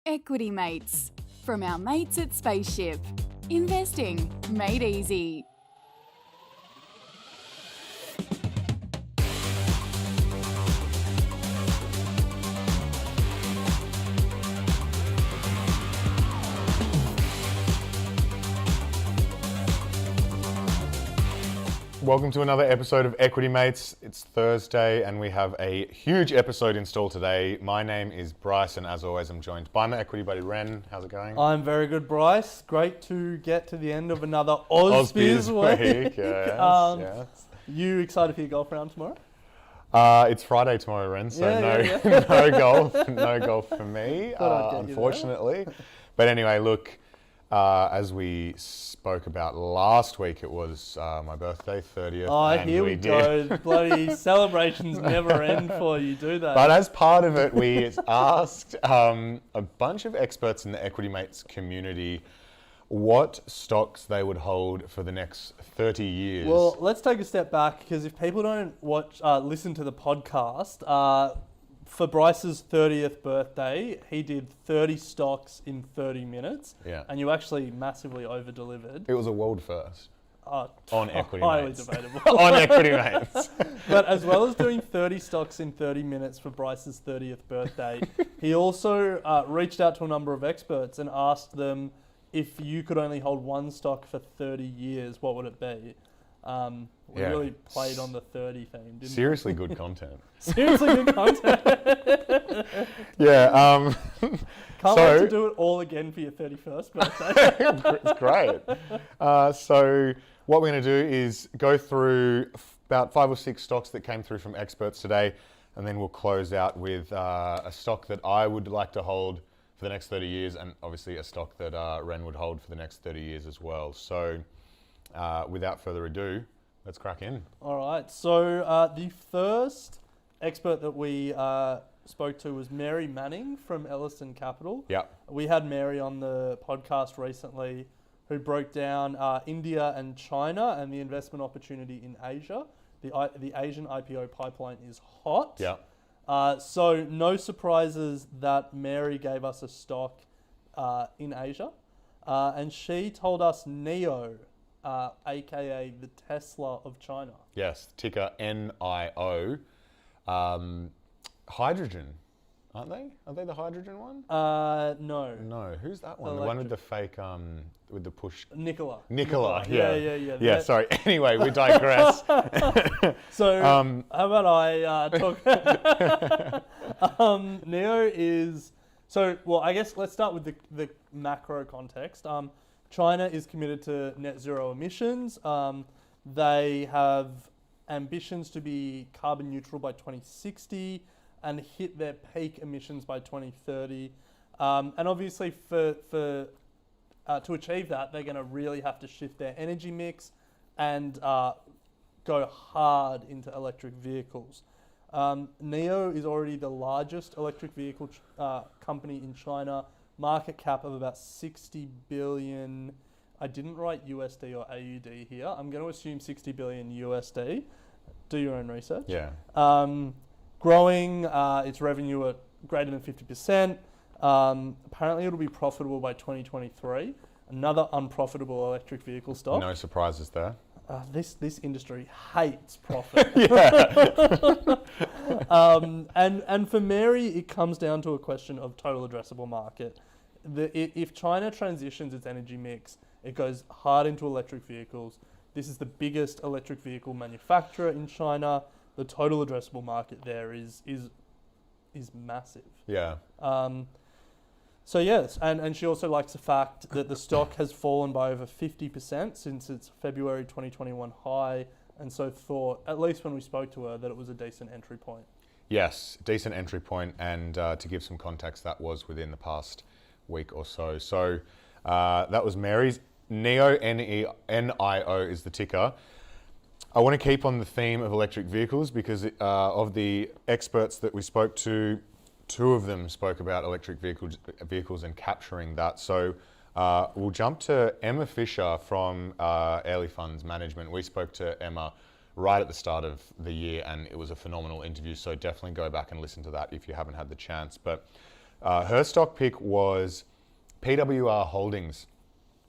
Equity Mates, from our mates at Spaceship. Investing made easy. Welcome to another episode of Equity Mates. It's Thursday and we have a huge episode installed today. My name is Bryce and as always I'm joined by my equity buddy Ren. How's it going? I'm very good, Bryce. Great to get to the end of another AusBiz week. Yes. You excited for your golf round tomorrow? It's Friday tomorrow, Ren, so Yeah. no golf for me, unfortunately. But anyway, look, as we spoke about last week, it was my birthday, 30th. Oh, here we go. Bloody celebrations never end for you, do they? But as part of it, we asked a bunch of experts in the Equity Mates community what stocks they would hold for the next 30 years. Well, let's take a step back because if people don't listen to the podcast, for Bryce's 30th birthday, he did 30 stocks in 30 minutes. Yeah. And you actually massively over-delivered. It was a world first. On Equity highly Mates. Debatable. On Equity Mates. But as well as doing 30 stocks in 30 minutes for Bryce's 30th birthday, he also reached out to a number of experts and asked them if you could only hold one stock for 30 years, what would it be? We really played on the 30 theme, didn't Seriously good content. Seriously good content. Yeah. Can't wait to do it all again for your 31st birthday. It's great. So what we're going to do is go through about 5 or 6 stocks that came through from experts today, and then we'll close out with a stock that I would like to hold for the next 30 years, and obviously a stock that Ren would hold for the next 30 years as well. So without further ado, let's crack in. All right. So the first expert that we spoke to was Mary Manning from Ellison Capital. Yeah. We had Mary on the podcast recently who broke down India and China and the investment opportunity in Asia. The Asian IPO pipeline is hot. Yeah. So no surprises that Mary gave us a stock in Asia. And she told us NIO, aka the Tesla of China. Yes, ticker NIO. Hydrogen, aren't they? Are they the hydrogen one? No. No, who's that one? The one with the fake, with the push. Nikola. Yeah. Yeah, sorry. Anyway, we digress. So, how about I talk? NIO is, I guess let's start with the macro context. China is committed to net zero emissions. They have ambitions to be carbon neutral by 2060 and hit their peak emissions by 2030. And obviously to achieve that, they're going to really have to shift their energy mix and go hard into electric vehicles. NIO is already the largest electric vehicle company in China, market cap of about 60 billion. I didn't write USD or AUD here. I'm going to assume 60 billion USD. Do your own research. Yeah. Growing its revenue at greater than 50%. Apparently it'll be profitable by 2023. Another unprofitable electric vehicle stock. No surprises there. This industry hates profit. And for Mary, it comes down to a question of total addressable market. If China transitions its energy mix, it goes hard into electric vehicles. This is the biggest electric vehicle manufacturer in China. The total addressable market there is massive. Yeah. So yes, and she also likes the fact that the stock has fallen by over 50% since its February 2021 high, and so thought, at least when we spoke to her, that it was a decent entry point. Yes, decent entry point, and to give some context, that was within the past week or so. So that was Mary's. NIO, N-I-O is the ticker. I want to keep on the theme of electric vehicles because of the experts that we spoke to, 2 of them spoke about electric vehicles and capturing that. So we'll jump to Emma Fisher from Airlie Funds Management. We spoke to Emma right at the start of the year and it was a phenomenal interview. So definitely go back and listen to that if you haven't had the chance. But Her stock pick was PWR Holdings,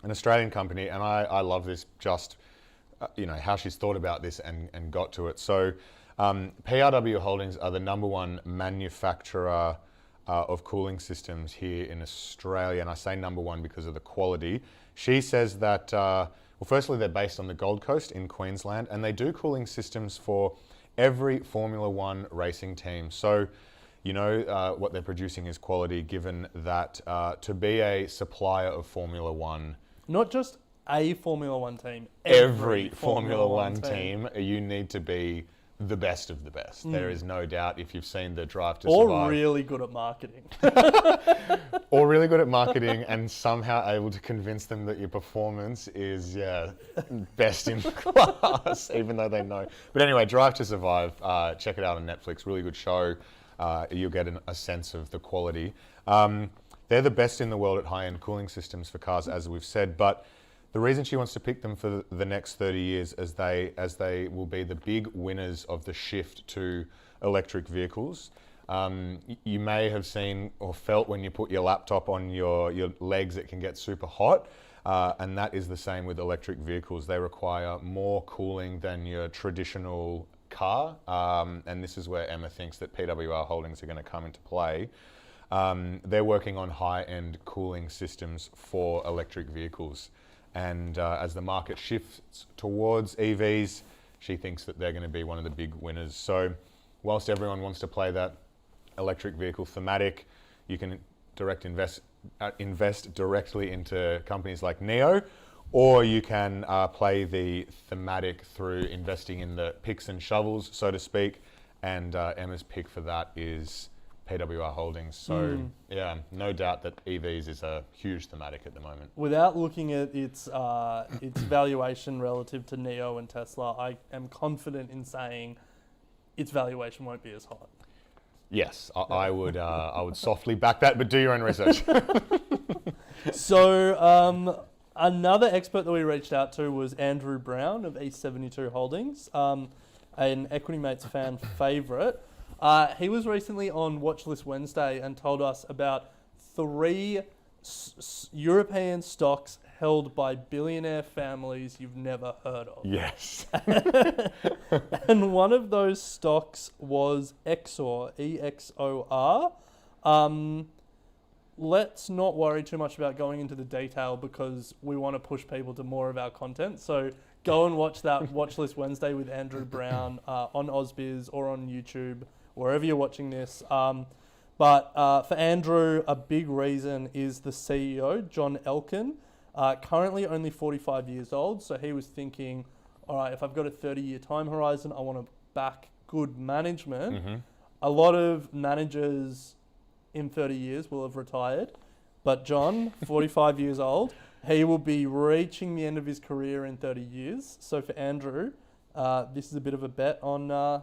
an Australian company, and I love this just, how she's thought about this and got to it. So PRW Holdings are the number one manufacturer of cooling systems here in Australia, and I say number one because of the quality. She says that, firstly, they're based on the Gold Coast in Queensland, and they do cooling systems for every Formula One racing team. So, what they're producing is quality, given that to be a supplier of Formula One, not just a Formula One team, every Formula One team, you need to be the best of the best. There is no doubt, if you've seen the Drive to Survive. Or really good at marketing. Or really good at marketing and somehow able to convince them that your performance is, best in class, even though they know. But anyway, Drive to Survive, check it out on Netflix. Really good show. You'll get a sense of the quality. They're the best in the world at high-end cooling systems for cars, as we've said, but the reason she wants to pick them for the next 30 years as they will be the big winners of the shift to electric vehicles. You may have seen or felt when you put your laptop on your legs, it can get super hot. And that is the same with electric vehicles. They require more cooling than your traditional car. And this is where Emma thinks that PWR Holdings are going to come into play. They're working on high-end cooling systems for electric vehicles. And as the market shifts towards EVs, she thinks that they're going to be one of the big winners. So whilst everyone wants to play that electric vehicle thematic, you can invest directly into companies like NEO, or you can play the thematic through investing in the picks and shovels, so to speak. And Emma's pick for that is PWR Holdings. So no doubt that EVs is a huge thematic at the moment. Without looking at its valuation relative to NEO and Tesla, I am confident in saying its valuation won't be as hot. Yes, I would softly back that, but do your own research. So another expert that we reached out to was Andrew Brown of E72 Holdings, an Equity Mates fan favourite. He was recently on Watchlist Wednesday and told us about 3 European stocks held by billionaire families you've never heard of. Yes. And one of those stocks was Exor, EXOR. Let's not worry too much about going into the detail because we want to push people to more of our content. So go and watch that Watchlist Wednesday with Andrew Brown on AusBiz or on YouTube, wherever you're watching this. But for Andrew, a big reason is the CEO, John Elkann, currently only 45 years old. So he was thinking, all right, if I've got a 30-year time horizon, I want to back good management. Mm-hmm. A lot of managers in 30 years will have retired. But John, 45 years old, he will be reaching the end of his career in 30 years. So for Andrew, this is a bit of a bet on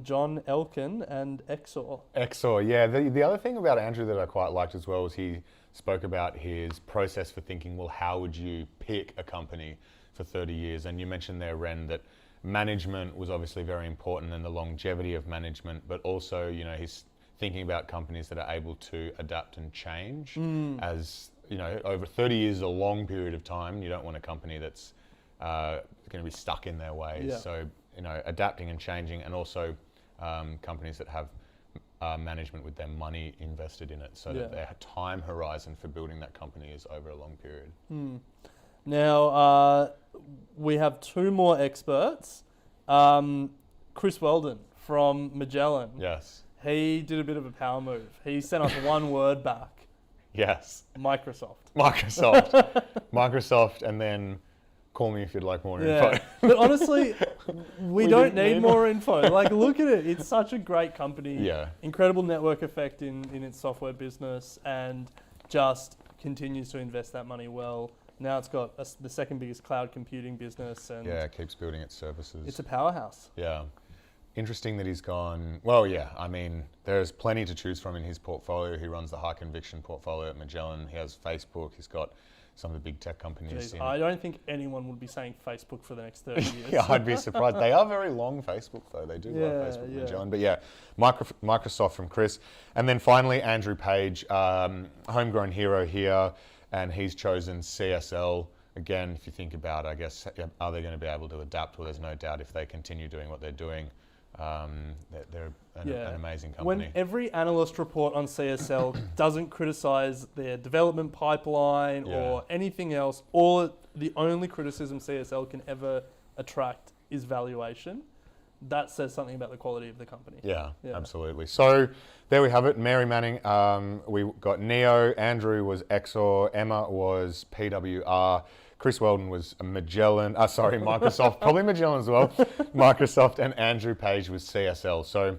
John Elkann and Exor. Exor, yeah. The other thing about Andrew that I quite liked as well was he spoke about his process for thinking, well, how would you pick a company for 30 years? And you mentioned there, Ren, that management was obviously very important and the longevity of management, but also, he's thinking about companies that are able to adapt and change. As, over 30 years is a long period of time. You don't want a company that's going to be stuck in their ways. Yeah. So, adapting and changing, and also companies that have management with their money invested in it, so that their time horizon for building that company is over a long period. Now, we have 2 more experts. Chris Weldon from Magellan. Yes. He did a bit of a power move. He sent us one word back. Yes. Microsoft, and then call me if you'd like more info. But honestly, we don't need more info. Like, look at it. It's such a great company. Yeah. Incredible network effect in its software business, and just continues to invest that money well. Now it's got the second biggest cloud computing business. And it keeps building its services. It's a powerhouse. Yeah. interesting that he's gone. Well, yeah, I mean, there's plenty to choose from in his portfolio. He runs the high conviction portfolio at Magellan. He has Facebook. He's got some of the big tech companies. Jeez, I don't think anyone would be saying Facebook for the next 30 years. Yeah, I'd be surprised. They are very long, Facebook, though. They do love Facebook, Magellan. But yeah, Microsoft from Chris. And then finally, Andrew Page, homegrown hero here, and he's chosen CSL. Again, if you think about, I guess, are they going to be able to adapt? Well, there's no doubt if they continue doing what they're doing. They're an amazing company. When every analyst report on CSL doesn't criticize their development pipeline or anything else, or the only criticism CSL can ever attract is valuation, that says something about the quality of the company. Yeah, absolutely. So there we have it. Mary Manning, we got Neo, Andrew was Exor, Emma was PWR, Chris Weldon was Microsoft, probably Magellan as well, Microsoft, and Andrew Page was CSL. So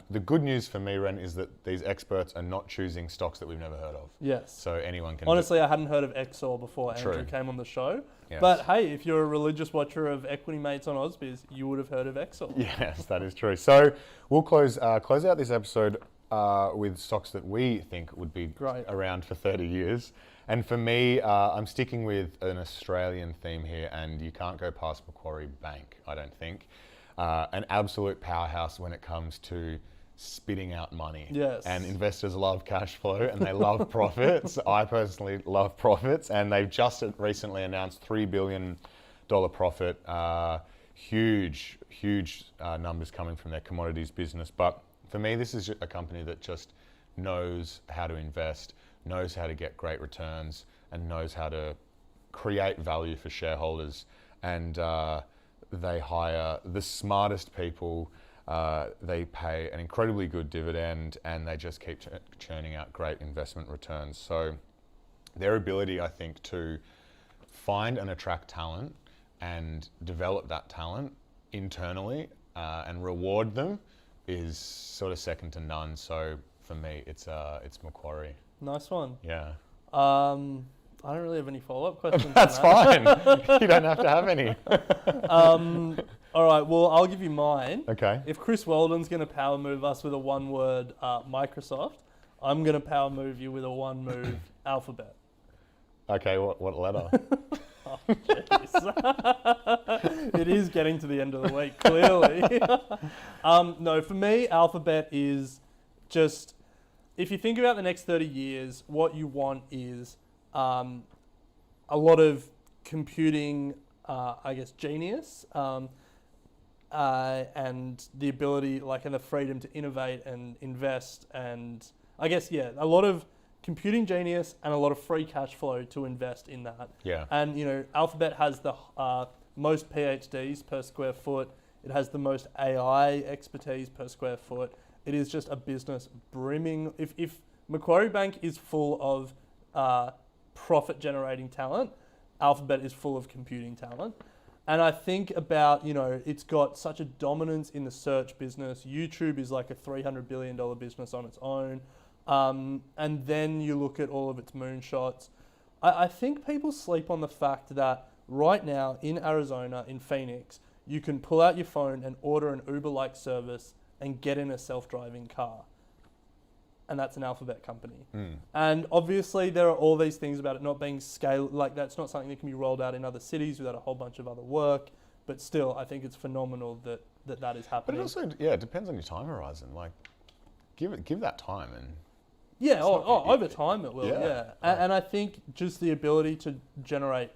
the good news for me, Ren, is that these experts are not choosing stocks that we've never heard of. Yes. So anyone can... Honestly, I hadn't heard of Exor before Andrew came on the show. Yes. But hey, if you're a religious watcher of Equity Mates on AusBiz, you would have heard of Exor. Yes, that is true. So we'll close out this episode with stocks that we think would be around for 30 years. And for me, I'm sticking with an Australian theme here, and you can't go past Macquarie Bank, I don't think. An absolute powerhouse when it comes to spitting out money. Yes. And investors love cash flow and they love profits. I personally love profits, and they've just recently announced $3 billion profit. Huge numbers coming from their commodities business. But for me, this is a company that just knows how to invest, knows how to get great returns, and knows how to create value for shareholders. And they hire the smartest people, they pay an incredibly good dividend, and they just keep churning out great investment returns. So their ability, I think, to find and attract talent and develop that talent internally and reward them is sort of second to none. So for me, it's Macquarie. Nice one. Yeah. I don't really have any follow-up questions. That's fine. You don't have to have any. All right, well, I'll give you mine. Okay. If Chris Weldon's going to power move us with a one-word Microsoft, I'm going to power move you with a one-move Alphabet. Okay, what letter? Oh, jeez. It is getting to the end of the week, clearly. No, for me, Alphabet is just... If you think about the next 30 years, what you want is a lot of computing, genius, and the ability, and the freedom to innovate and invest, and a lot of computing genius and a lot of free cash flow to invest in that. Yeah. And, Alphabet has the most PhDs per square foot. It has the most AI expertise per square foot. It is just a business brimming. If Macquarie Bank is full of profit-generating talent, Alphabet is full of computing talent. And I think about, it's got such a dominance in the search business. YouTube is like a $300 billion business on its own. And then you look at all of its moonshots. I think people sleep on the fact that right now in Arizona, in Phoenix, you can pull out your phone and order an Uber-like service and get in a self-driving car. And that's an Alphabet company. And obviously there are all these things about it not being scaled, that's not something that can be rolled out in other cities without a whole bunch of other work. But still, I think it's phenomenal that is happening. But it also, it depends on your time horizon. Give that time and... Yeah, over time it will, yeah. And I think just the ability to generate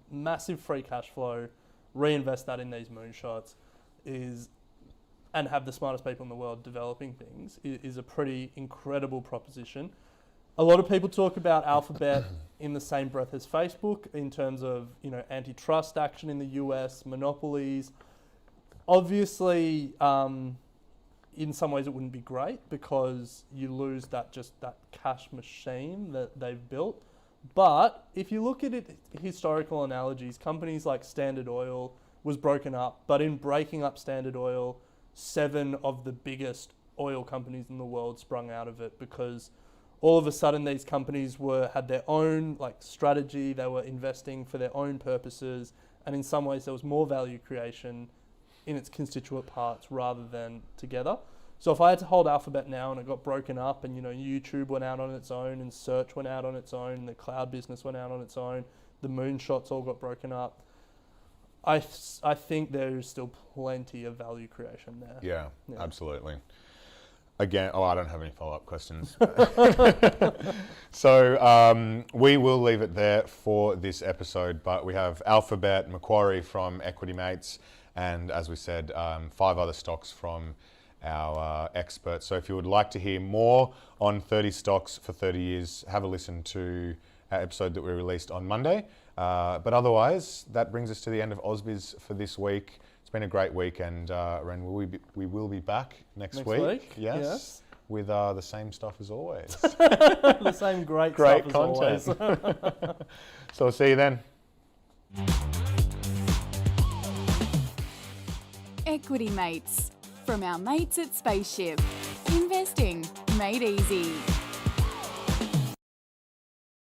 massive free cash flow, reinvest that in these moonshots and have the smartest people in the world developing things is a pretty incredible proposition. A lot of people talk about Alphabet in the same breath as Facebook in terms of, antitrust action in the US, monopolies. Obviously, in some ways it wouldn't be great because you lose that cash machine that they've built. But if you look at it, historical analogies, companies like Standard Oil was broken up, but in breaking up Standard Oil, 7 of the biggest oil companies in the world sprung out of it because all of a sudden these companies had their own strategy, they were investing for their own purposes, and in some ways there was more value creation in its constituent parts rather than together. So if I had to hold Alphabet now and it got broken up and, YouTube went out on its own and search went out on its own and the cloud business went out on its own, the moonshots all got broken up, I think there is still plenty of value creation there. Yeah, absolutely. Again, I don't have any follow-up questions. So we will leave it there for this episode, but we have Alphabet, Macquarie from Equity Mates, and as we said, 5 other stocks from our experts. So if you would like to hear more on 30 stocks for 30 years, have a listen to our episode that we released on Monday. But otherwise, that brings us to the end of AusBiz for this week. It's been a great week, and Ren, we will be back next week. Yes. With the same stuff as always. The same great stuff content. as always. So we'll see you then. Equity Mates, from our mates at Spaceship. Investing made easy.